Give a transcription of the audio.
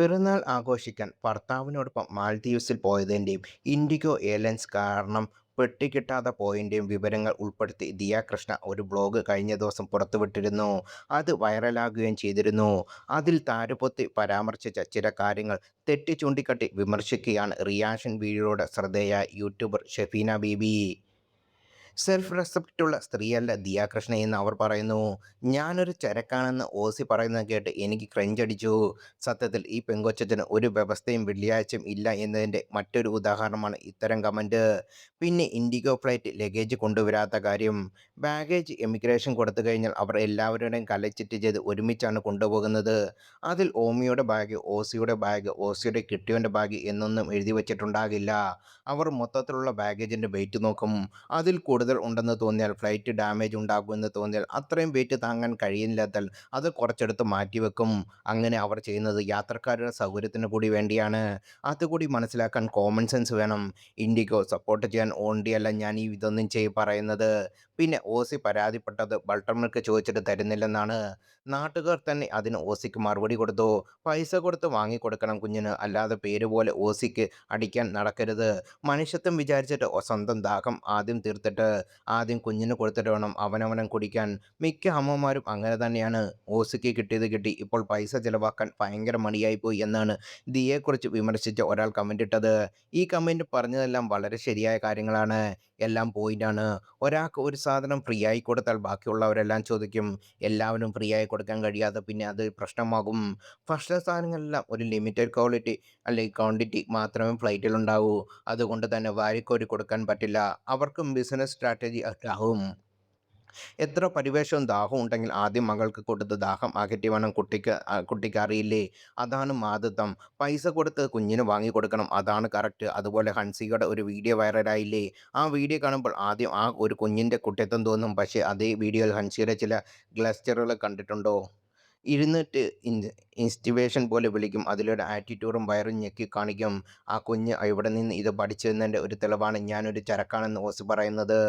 പിറന്നാൾ ആഘോഷിക്കാൻ ഭർത്താവിനോടൊപ്പം മാൽദ്വീപ്സിൽ പോയതിൻ്റെയും IndiGo airlines കാരണം പെട്ടിക്കിട്ടാതെ പോയതിൻ്റെയും വിവരങ്ങൾ ഉൾപ്പെടുത്തി ദിയ കൃഷ്ണ ഒരു ബ്ലോഗ് കഴിഞ്ഞ ദിവസം പുറത്തുവിട്ടിരുന്നു. അത് വൈറലാകുകയും ചെയ്തിരുന്നു. അതിൽ താരപൊത്തി പരാമർശിച്ച ചില കാര്യങ്ങൾ തെറ്റി ചൂണ്ടിക്കാട്ടി വിമർശിക്കുകയാണ് റിയാക്ഷൻ വീഡിയോയിലൂടെ ശ്രദ്ധേയയായ യൂട്യൂബർ ഷെഫീന ബീബി. സെൽഫ് റെസ്പെക്റ്റുള്ള സ്ത്രീയല്ല ദിയ കൃഷ്ണ എന്ന് അവർ പറയുന്നു. ഞാനൊരു ചരക്കാണെന്ന് ഓസി പറയുന്നത് കേട്ട് എനിക്ക് ക്രഞ്ചടിച്ചു. സത്യത്തിൽ ഈ പെങ്കൊച്ചത്തിന് ഒരു വ്യവസ്ഥയും വെള്ളിയാഴ്ചയും ഇല്ല എന്നതിൻ്റെ മറ്റൊരു ഉദാഹരണമാണ് ഇത്തരം കമൻറ്റ്. പിന്നെ ഇൻഡിഗോ ഫ്ലൈറ്റ് ലഗേജ് കൊണ്ടുവരാത്ത കാര്യം. ബാഗേജ് എമിഗ്രേഷൻ കൊടുത്തു കഴിഞ്ഞാൽ അവർ എല്ലാവരുടെയും കലച്ചിട്ട് ചെയ്ത് ഒരുമിച്ചാണ് കൊണ്ടുപോകുന്നത്. അതിൽ ഓമിയുടെ ബാഗ്, ഓസിയുടെ ബാഗ്, ഓസിയുടെ കിട്ടിയവൻ്റെ ബാഗ് എന്നൊന്നും എഴുതി വച്ചിട്ടുണ്ടാകില്ല. അവർ മൊത്തത്തിലുള്ള ബാഗേജിൻ്റെ വെയിറ്റ് നോക്കും. അതിൽ കൂടുതൽ ഉണ്ടെന്ന് തോന്നിയാൽ, ഫ്ലൈറ്റ് ഡാമേജ് ഉണ്ടാകുമെന്ന് തോന്നിയാൽ, അത്രയും വെയിറ്റ് താങ്ങാൻ കഴിയില്ലാത്താൽ അത് കുറച്ചെടുത്ത് മാറ്റിവെക്കും. അങ്ങനെ അവർ ചെയ്യുന്നത് യാത്രക്കാരുടെ സൗകര്യത്തിന് കൂടി വേണ്ടിയാണ്. അതുകൂടി മനസ്സിലാക്കാൻ കോമൺ സെൻസ് വേണം. ഇൻഡിഗോ സപ്പോർട്ട് ചെയ്യാൻ വേണ്ടിയല്ല ഞാൻ ഇതൊന്നും പറയുന്നത്. പിന്നെ ഓസി പരാതിപ്പെട്ടത് ബട്ടർ മിൽക്ക് ചോദിച്ചിട്ട് തരുന്നില്ലെന്നാണ്. നാട്ടുകാർ തന്നെ അതിന് ഓസിക്ക് മറുപടി കൊടുത്തു. പൈസ കൊടുത്ത് വാങ്ങിക്കൊടുക്കണം കുഞ്ഞിന്, അല്ലാതെ പേര് പോലെ ഓസിക്ക് അടിക്കാൻ നടക്കരുത്. മനുഷ്യത്വം വിചാരിച്ചിട്ട് സ്വന്തം ദാഹം ആദ്യം തീർത്തിട്ട് ആദ്യം കുഞ്ഞിന് കൊടുത്തിട്ട് വേണം അവനവനും കുടിക്കാൻ. മിക്ക അമ്മമാരും അങ്ങനെ തന്നെയാണ്. ഓസിക്ക് കിട്ടിയത് കിട്ടി, ഇപ്പോൾ പൈസ ചിലവാക്കാൻ ഭയങ്കര മടിയായിപ്പോയി എന്നാണ് ദിയെക്കുറിച്ച് വിമർശിച്ച ഒരാൾ കമൻ്റ് ഇട്ടത്. ഈ കമൻ്റ് പറഞ്ഞതെല്ലാം വളരെ ശരിയായ കാര്യങ്ങളാണ്. എല്ലാം പോയിൻ്റാണ്. ഒരാൾക്ക് ഒരു സാധനം ഫ്രീ ആയി കൊടുത്താൽ ബാക്കിയുള്ളവരെല്ലാം ചോദിക്കും. എല്ലാവരും ഫ്രീ ആയി കൊടുക്കാൻ കഴിയാതെ പിന്നെ അത് പ്രശ്നമാകും. ഭക്ഷണ സാധനങ്ങളെല്ലാം ഒരു ലിമിറ്റഡ് ക്വാളിറ്റി അല്ലെങ്കിൽ ക്വാണ്ടിറ്റി മാത്രമേ ഫ്ലൈറ്റിലുണ്ടാവൂ. അതുകൊണ്ട് തന്നെ വാരിക്കോരി കൊടുക്കാൻ പറ്റില്ല. അവർക്കും ബിസിനസ് സ്ട്രാറ്റജി ആവും. എത്ര പരിവേഷവും ദാഹവും ഉണ്ടെങ്കിൽ ആദ്യം മകൾക്ക് കൊടുത്ത് ദാഹം അകറ്റി വേണം കുട്ടിക്ക് അറിയില്ലേ? അതാണ് മാതൃത്വം. പൈസ കൊടുത്ത് കുഞ്ഞിന് വാങ്ങിക്കൊടുക്കണം, അതാണ് കറക്റ്റ്. അതുപോലെ ഹൻസികയുടെ ഒരു വീഡിയോ വൈറലായില്ലേ? ആ വീഡിയോ കാണുമ്പോൾ ആദ്യം ആ ഒരു കുഞ്ഞിൻ്റെ കുട്ടിത്തം തോന്നും. പക്ഷേ അതേ വീഡിയോയിൽ ഹൻസിയുടെ ചില ഗ്ലസ്റ്ററുകൾ കണ്ടിട്ടുണ്ടോ? ഇരുന്നിട്ട് ഇൻസ്റ്റിബേഷൻ പോലെ വിളിക്കും. അതിലൊരു ആറ്റിറ്റ്യൂഡും വയറും ഞെക്കി കാണിക്കും. ആ കുഞ്ഞ് ഇവിടെ നിന്ന് ഇത് പഠിച്ചതിൻ്റെ ഒരു തെളിവാണ് ഞാനൊരു ചരക്കാണെന്ന് ഓസി പറയുന്നത്.